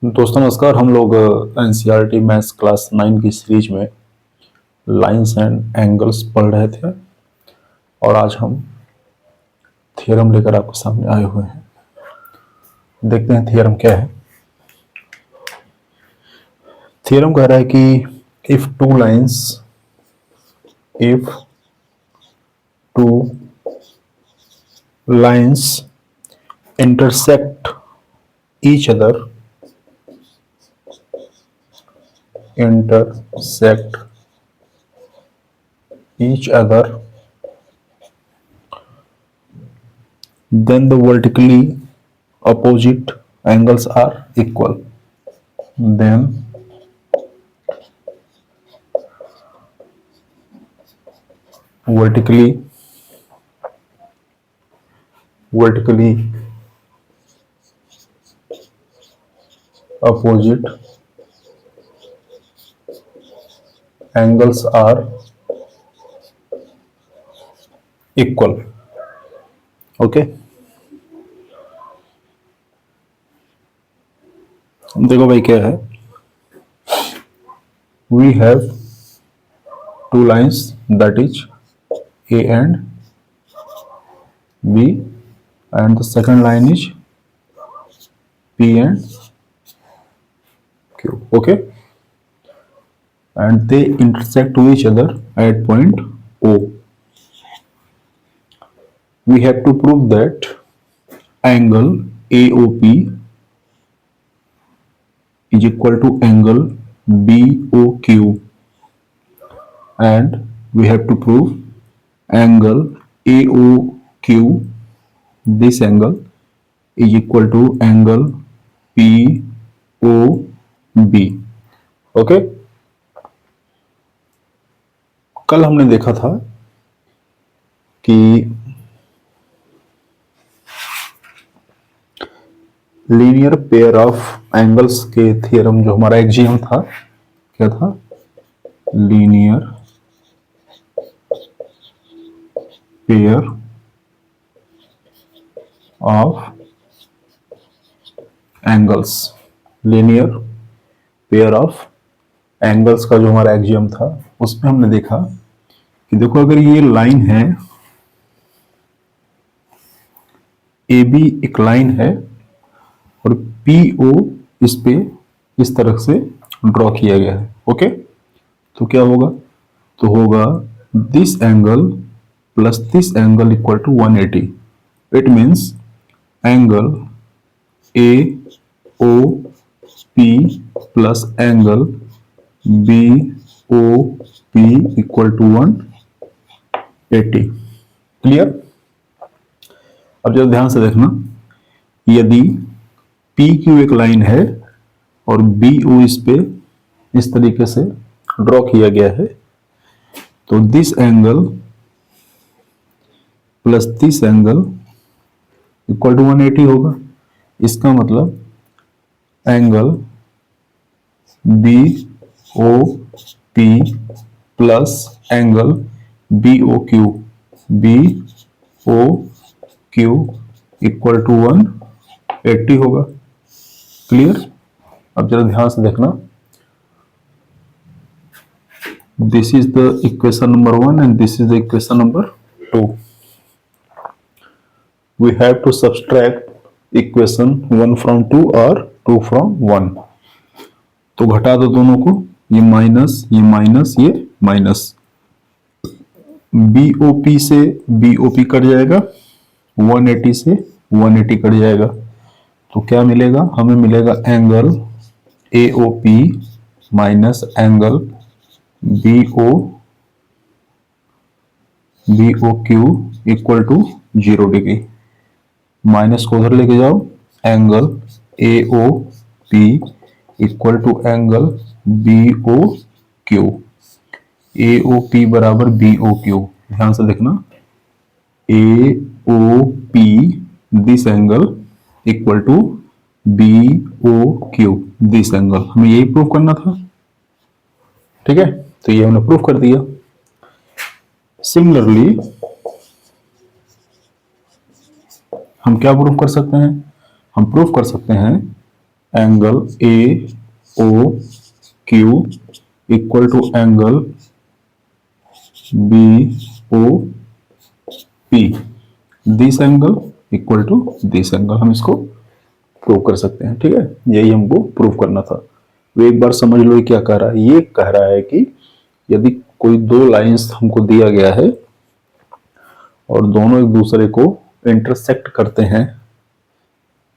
दोस्तों नमस्कार। हम लोग एनसीईआरटी मैथ्स क्लास 9 की सीरीज में लाइंस एंड एंगल्स पढ़ रहे थे और आज हम थ्योरम लेकर आपके सामने आए हुए हैं। देखते हैं थ्योरम क्या है। थ्योरम कह रहा है कि if two lines intersect each other intersect each other then the vertically opposite angles are equal. Then vertically opposite angles are equal. Okay देखो भाई क्या है, we have two lines that is A and B and the second line is P and Q. Okay, and they intersect to each other at point O. We have to prove that angle AOP is equal to angle BOQ, and we have to prove angle AOQ, this angle is equal to angle POB. Okay, कल हमने देखा था कि linear pair of angles के theorem जो हमारा axiom था, क्या था? Linear pair of angles, linear pair of angles का जो हमारा एक्सियम था, उसमें हमने देखा कि देखो अगर ये लाइन है, ए बी एक लाइन है और पी ओ इस पे इस तरह से ड्रॉ किया गया है। ओके, तो क्या होगा? तो होगा this angle plus this angle equal to 180. It means angle A O P plus angle B O P equal to 180. Clear? अब जरा ध्यान से देखना, यदि पी क्यू एक लाइन है और बी ओ इस पे इस तरीके से ड्रॉ किया गया है, तो this angle plus this angle equal to 180 होगा। इसका मतलब angle B O P plus angle B O Q equal to 180 होगा। क्लियर? अब जरा ध्यान से देखना, this is the equation number 1 and this is the equation number 2. We have to subtract equation 1 from 2 और 2 फ्रॉम 1. तो घटा दो दोनों को, ये माइनस ये माइनस ये माइनस, बीओपी से बीओपी कट जाएगा, 180 से 180 कट जाएगा, तो क्या मिलेगा? हमें मिलेगा angle AOP minus angle BOQ equal to 0 degree. Minus को उधर लेके जाओ, angle AOP equal to angle BOQ. AOP बराबर बीओक्यू. ध्यान से देखना, AOP this angle equal to BOQ this angle. हमें यही प्रूव करना था. ठीक है, तो ये हमने प्रूव कर दिया. सिमिलरली हम क्या प्रूव कर सकते हैं? हम प्रूव कर सकते हैं angle A O Q equal to angle B O P, this angle equal to this angle, हम इसको प्रूव कर सकते हैं। ठीक है, यही हमको प्रूव करना था। वो एक बार समझ लो ये क्या कह रहा है। ये कह रहा है कि यदि कोई दो लाइंस हमको दिया गया है और दोनों एक दूसरे को इंटरसेक्ट करते हैं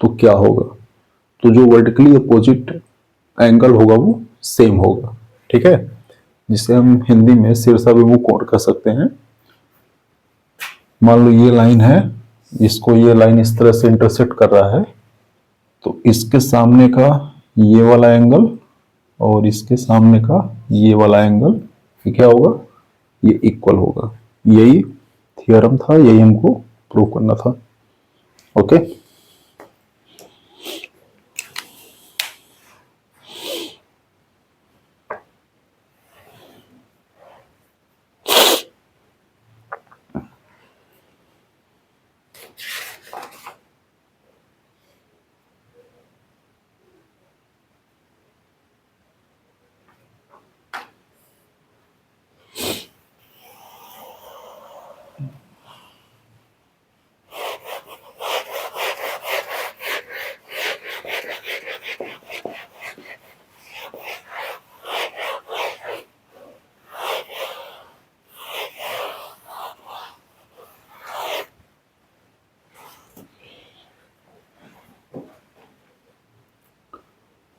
तो क्या होगा, तो जो वर्टिकली अपोजिट एंगल होगा वो सेम होगा। ठीक है, जिसे हम हिंदी में शीर्षाभिमुख कोण कह सकते हैं। मान लो ये लाइन है, इसको ये लाइन इस तरह से इंटरसेक्ट कर रहा है, तो इसके सामने का ये वाला एंगल और इसके सामने का ये वाला एंगल, ये क्या होगा, ये इक्वल होगा। यही थ्योरम था, यही हमको प्रूव करना था। ओके,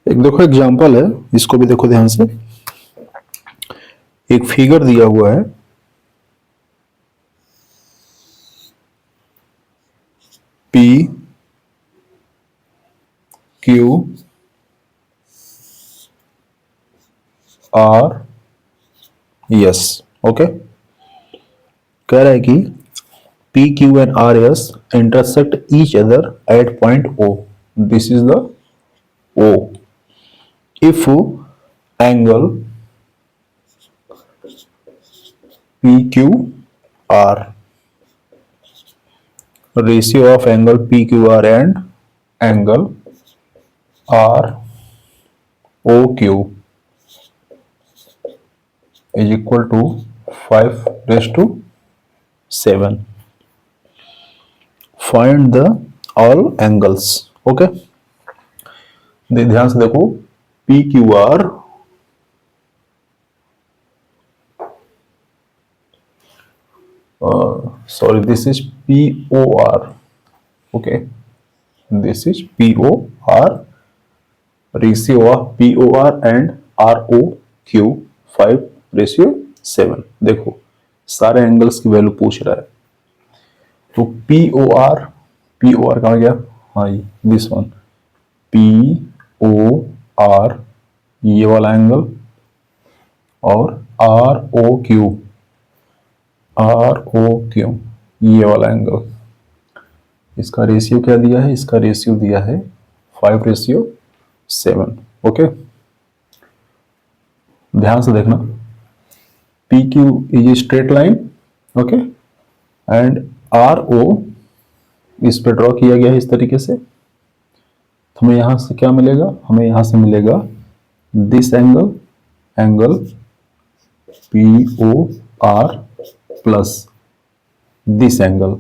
एक देखो एग्जांपल है, इसको भी देखो ध्यान से। एक फिगर दिया हुआ है, P Q R S. Okay, कह रहा है कि P, Q and R, S intersect each other at point O. This is the O. If angle PQR, ratio of angle PQR and angle ROQ is equal to 5:7. Find the all angles. Okay, ध्यान से देखो, PQR sorry, this is POR. Okay, this is POR, ratio of POR and ROQ 5:7। देखो सारे angles की value पूछ रहा है, तो POR कहाँ गया, हाँ दिस वन, POR ये वाला एंगल, और ROQ ये वाला एंगल, इसका रेशियो क्या दिया है, इसका रेशियो दिया है 5:7। ओके, ध्यान से देखना, PQ is straight line, okay, and RO इस पे ड्रॉ किया गया है इस तरीके से। तो हमें यहां से क्या मिलेगा, हमें यहां से मिलेगा this angle POR plus this angle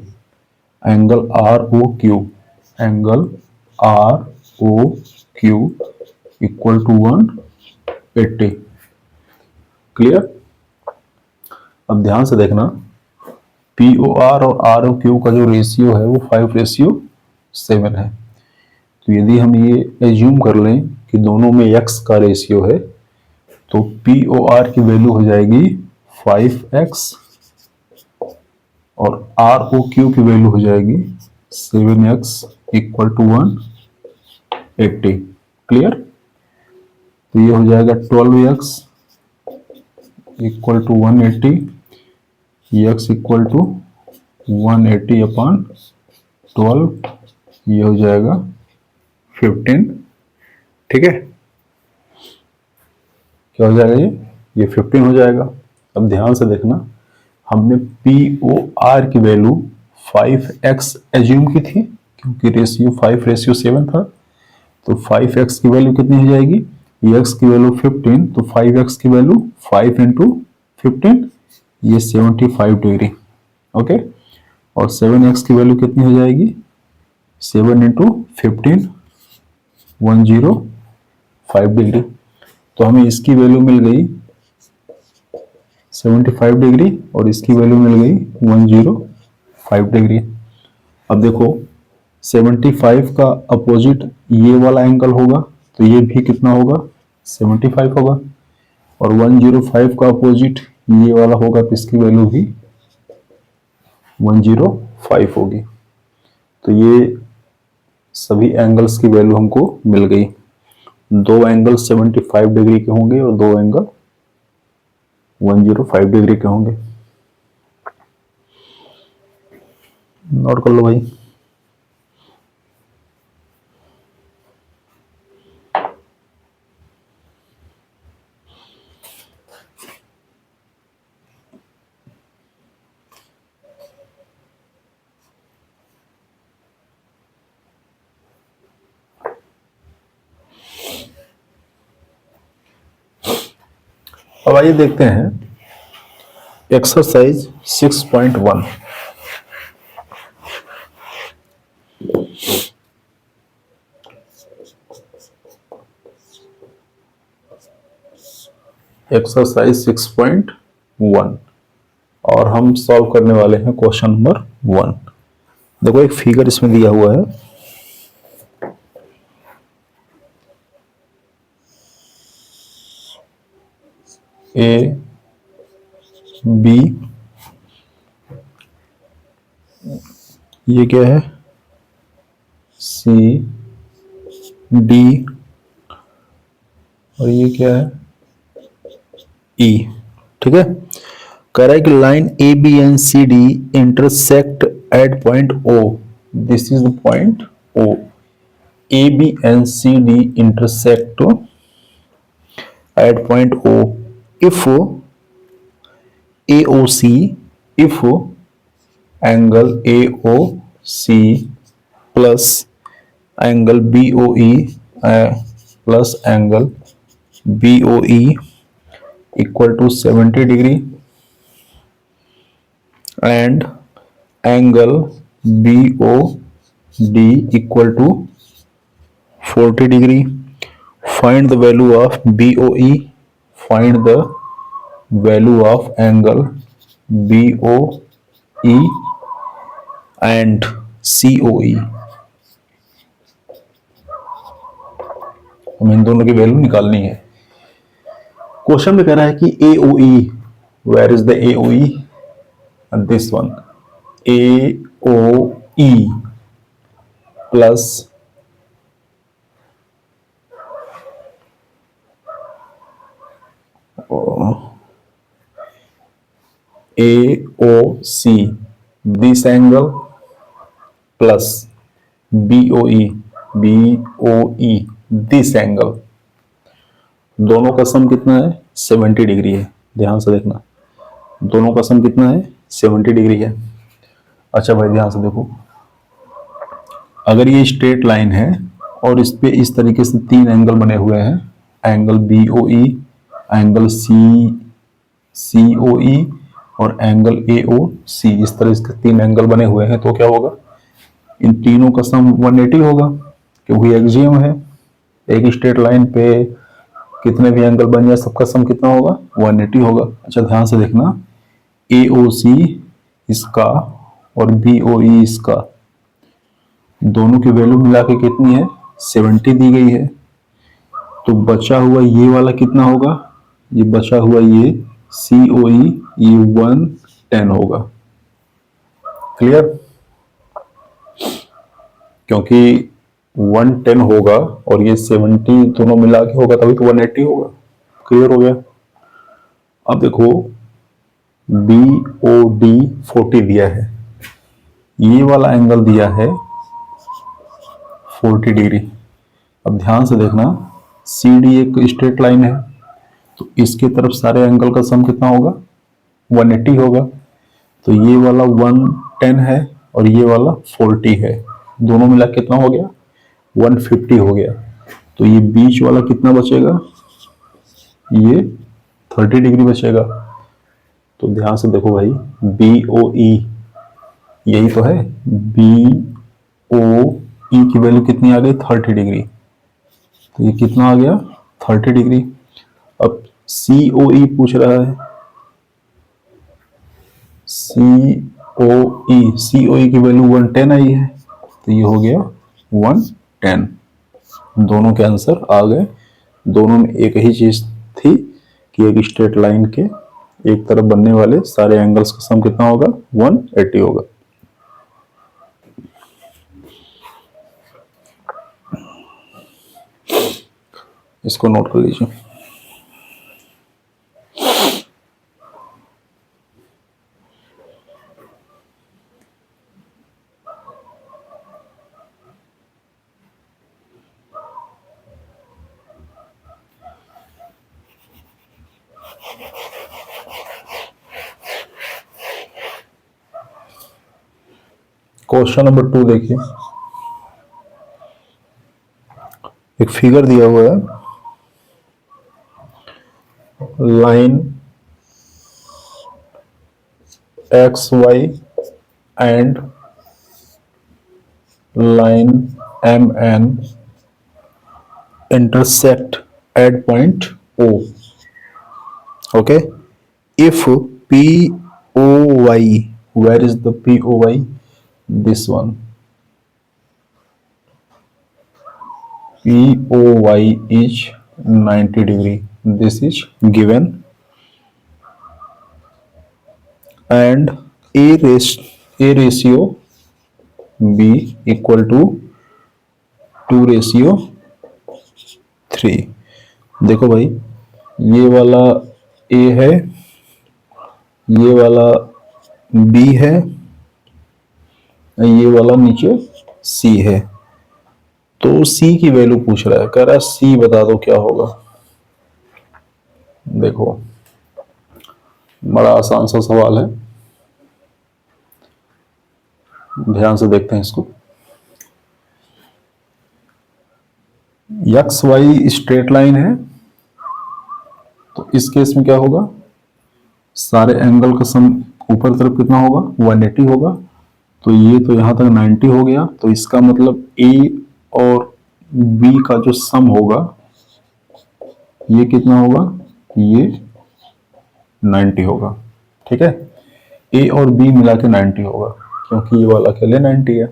ROQ equal to 180। Clear? अब ध्यान से देखना, POR और ROQ का जो रेशियो है वो 5:7 है। तो यदि हम ये एज्यूम कर लें कि दोनों में x का रेशियो है, तो POR की वैल्यू हो जाएगी 5x और ROQ की वैल्यू हो जाएगी 7x इक्वल टू 180। क्लियर? तो ये हो जाएगा 12x equal to 180, x equal to 180 upon 12, ये हो जाएगा 15। ठीक है, क्या हो जाएगा, ये 15 हो जाएगा। अब ध्यान से देखना, हमने POR की वैल्यू 5x एज्यूम की थी क्योंकि रेशियो 5:7 था, तो 5x की वैल्यू कितनी हो जाएगी, x की वैल्यू 15, तो 5x की वैल्यू 5 इंटू 15, ये 75 डिग्री। ओके, और 7x की वैल्यू कितनी हो जाएगी, 7 इंटू 15, 105 डिग्री। तो हमें इसकी वैल्यू मिल गई 75 डिग्री और इसकी वैल्यू मिल गई 105 डिग्री। अब देखो 75 का अपोजिट ये वाला एंगल होगा, तो ये भी कितना होगा, 75 होगा, और 105 का अपोजिट ये वाला होगा, तो इसकी वैल्यू भी 105 होगी। तो ये सभी एंगल्स की वैल्यू हमको मिल गई। दो एंगल 75 डिग्री के होंगे और दो एंगल 105 डिग्री के होंगे। नोट कर लो भाई। अब आइए देखते हैं एक्सरसाइज 6.1। एक्सरसाइज 6.1 और हम सॉल्व करने वाले हैं क्वेश्चन नंबर 1। देखो एक फिगर इसमें दिया हुआ है, ए बी, ये क्या है, सी डी, और ये क्या है, ई। ठीक है, कह रहा है कि line A B and C D intersect at point O, this is the point O. A B and C D intersect at point O if AOC, if angle AOC plus angle BOE plus angle BOE equal to 70 degree and angle BOD equal to 40 degree. Find the value of BOE, find the value of angle BOE and COE। हम इन दोनों की value निकालनी है। Question में कह रहा है कि AOE, where is the AOE, this one, AOE plus AOC, this angle plus BOE, this angle, दोनों का सम कितना है, 70 डिग्री है। ध्यान से देखना, दोनों का सम कितना है, 70 डिग्री है। अच्छा भाई ध्यान से देखो, अगर ये स्ट्रेट लाइन है और इस पे इस तरीके से तीन एंगल बने हुए हैं, एंगल BOE, एंगल COE और एंगल AOC, इस तरह से तीन एंगल बने हुए हैं, तो क्या होगा, इन तीनों का सम 180 होगा, क्योंकि एक्सियम है। एक स्ट्रेट लाइन पे कितने भी एंगल बन जाए, सबका सम कितना होगा, 180 होगा। अच्छा ध्यान से देखना, AOC इसका और BOE इसका, दोनों की वैल्यू मिला के कितनी है, 70 दी गई है। तो बचा हुआ ये वाला कितना होगा, ये बचा हुआ ये COE, ये 110 होगा। क्लियर, क्योंकि 110 होगा और ये 70 दोनों मिला के होगा, तभी तो 180 होगा। क्लियर हो गया। अब देखो BOD 40 दिया है, ये वाला एंगल दिया है 40 डिग्री। अब ध्यान से देखना, CD एक स्ट्रेट लाइन है, तो इसके तरफ सारे एंगल का सम कितना होगा, 180 होगा। तो ये वाला 110 है और ये वाला 40 है, दोनों मिला कितना हो गया, 150 हो गया। तो ये बीच वाला कितना बचेगा, ये 30 डिग्री बचेगा। तो ध्यान से देखो भाई, बी ओ ई यही तो है, बी ओ ई की वैल्यू कितनी आ गई, 30 डिग्री। तो ये कितना आ गया, 30 डिग्री। अब सी ओ ई पूछ रहा है, सी ओ ई की वैल्यू 110 आई है, तो ये हो गया 110। दोनों के आंसर आ गए। दोनों में एक ही चीज थी कि एक स्ट्रेट लाइन के एक तरफ बनने वाले सारे एंगल्स का सम कितना होगा, 180 होगा। इसको नोट कर लीजिए। क्वेश्चन नंबर 2 देखिए, एक फिगर दिया हुआ है, line X Y and line M N intersect at point O. Okay. If POY, where is the POY? This one. POY is 90 degree. This is given. And A ratio B equal to 2 ratio 3। देखो भाई, ये वाला A है, ये वाला B है, ये वाला नीचे C है। तो C की वैल्यू पूछ रहा है, कह रहा है C बता दो क्या होगा। देखो, बड़ा आसान सा सवाल है, ध्यान से देखते हैं इसको। एक्स वाई स्ट्रेट लाइन है, तो इस केस में क्या होगा, सारे एंगल का सम ऊपर तरफ कितना होगा, 180 होगा। तो ये तो यहां तक 90 हो गया, तो इसका मतलब ए और बी का जो सम होगा ये कितना होगा, ये 90 होगा। ठीक है, ए और बी मिला के 90 होगा, क्योंकि ये वाला अकेले 90 है।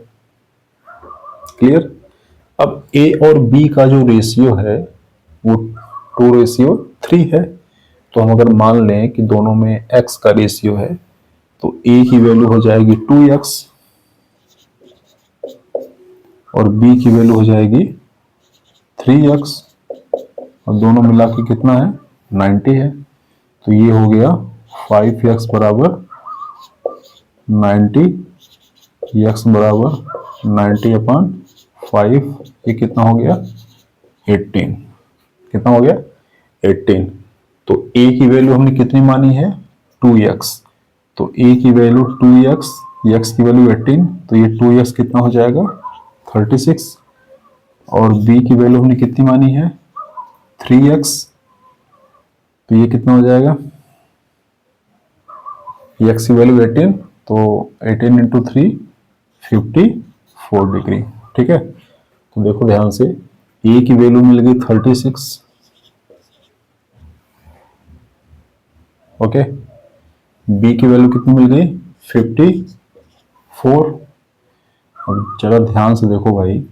क्लियर। अब ए और बी का जो रेशियो है वो 2:3 है। तो हम अगर मान लें कि दोनों में x का रेशियो है, तो a की वैल्यू हो जाएगी 2x और b की वैल्यू हो जाएगी 3x, और दोनों मिला के कितना है, 90 है। तो ये हो गया 5x बराबर 90, x बराबर 90/5। ये कितना हो गया, 18। कितना हो गया, 18। तो a की वैल्यू हमने कितनी मानी है, 2x। तो a की वैल्यू 2x, x की वैल्यू 18, तो ये 2x कितना हो जाएगा, 36। और b की वैल्यू हमने कितनी मानी है, 3x, तो ये कितना हो जाएगा, x की वैल्यू 18, तो 18 इंटू 3 54 डिग्री। ठीक है, तो देखो ध्यान से, a की वैल्यू मिल गई 36, ओके, b की वैल्यू कितनी मिल गई, 54। अब जरा ध्यान से देखो भाई,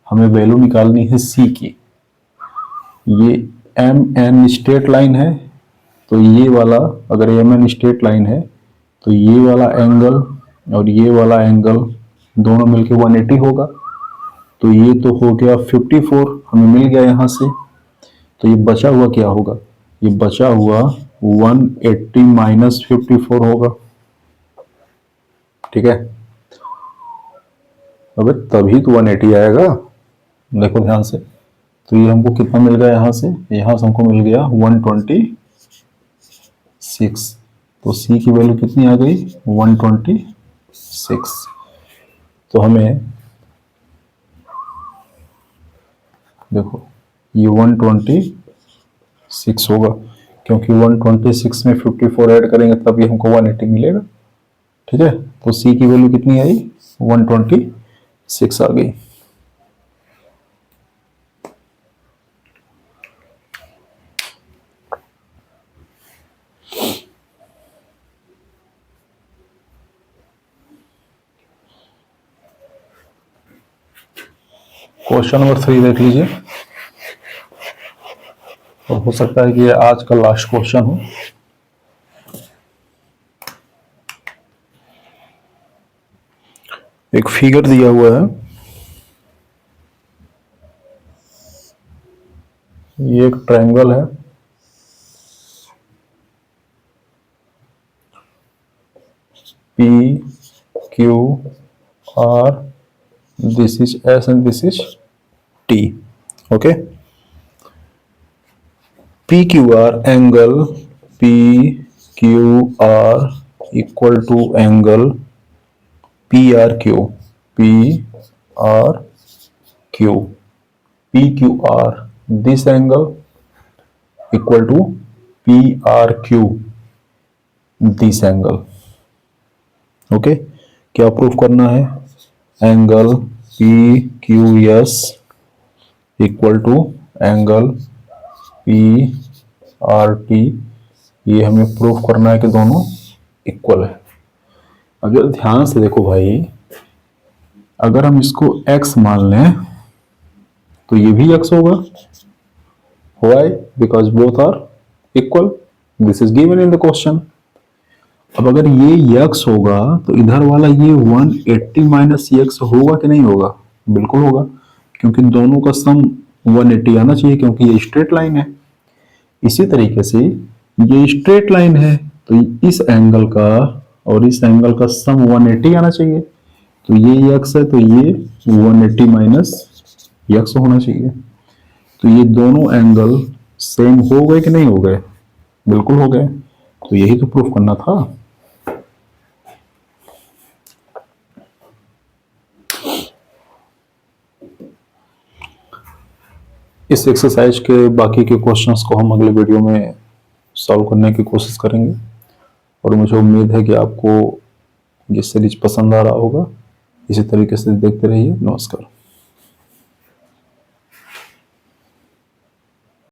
हमें वैल्यू निकालनी है c की। ये एम एन स्ट्रेट लाइन है, तो ये वाला अगर एम एन स्ट्रेट लाइन है, तो ये वाला एंगल और ये वाला एंगल दोनों मिलके 180 होगा। तो ये तो हो गया 54, हमें मिल गया यहां से। तो ये बचा हुआ क्या होगा, ये बचा हुआ 180 माइनस 54 होगा। ठीक है, अबे तभी तो 180 आएगा। देखो ध्यान से, तो ये हमको कितना मिल गया, यहां से हमको मिल गया 126। तो c की वैल्यू कितनी आ गई, 126। तो हमें देखो ये 126 होगा, क्योंकि 126 में 54 ऐड करेंगे तब ये हमको 180 मिलेगा। ठीक है, तो सी की वैल्यू कितनी आई? 126 आ गई। क्वेश्चन नंबर 3 देख लीजिए, और हो सकता है कि ये आज का लास्ट क्वेश्चन हो। एक फिगर दिया हुआ है, ये एक ट्रायंगल है, P Q R, this is S and this is T. Okay, PQR angle PQR equal to angle PRQ. PRQ, PQR, this angle equal to PRQ, this angle. Okay, क्या proof करना है? Angle PQS equal to angle PRT, ये हमें proof करना है कि दोनों equal है। अब जरा ध्यान से देखो भाई, अगर हम इसको x मान लें तो ये भी x होगा। Why? Because both are equal. This is given in the question. अब अगर ये x होगा तो इधर वाला ये 180 माइनस x होगा कि नहीं होगा? बिल्कुल होगा, क्योंकि दोनों का सम 180 आना चाहिए, क्योंकि ये स्ट्रेट लाइन है। इसी तरीके से ये स्ट्रेट लाइन है, तो इस एंगल का और इस एंगल का सम 180 आना चाहिए। तो ये x है तो ये 180 माइनस x होना चाहिए। तो ये दोनों एंगल सेम हो गए कि नहीं हो गए? बिल्कुल हो गए। तो यही तो प्रूफ करना था। इस एक्सरसाइज के बाकी के क्वेश्चंस को हम अगले वीडियो में सॉल्व करने की कोशिश करेंगे, और मुझे उम्मीद है कि आपको ये सीरीज पसंद आ रहा होगा। इसी तरीके से देखते रहिए। नमस्कार।